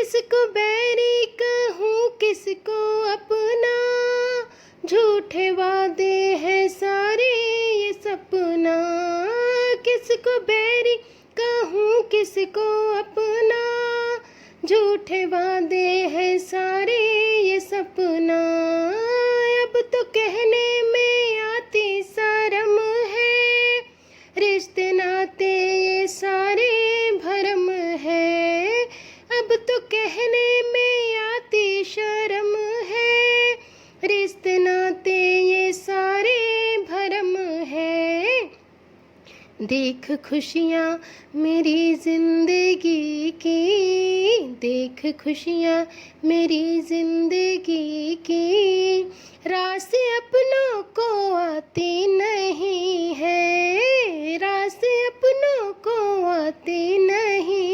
किसको बैरी कहूँ किसको अपना, झूठे वादे हैं सारे ये सपना। किसको बैरी कहूँ किसको अपना, झूठे वादे हैं सारे ये सपना। अब तो कहने में आती शर्म है, रिश्ते नाते ये सारे भरम है। अब तो कहने में आती शर्म है, रिश्ते नाते ये सारे भरम है। देख खुशियाँ मेरी ज़िंदगी की, देख खुशियाँ मेरी ज़िंदगी की, रास अपनों को आती नहीं है, रास अपनों को आती नहीं।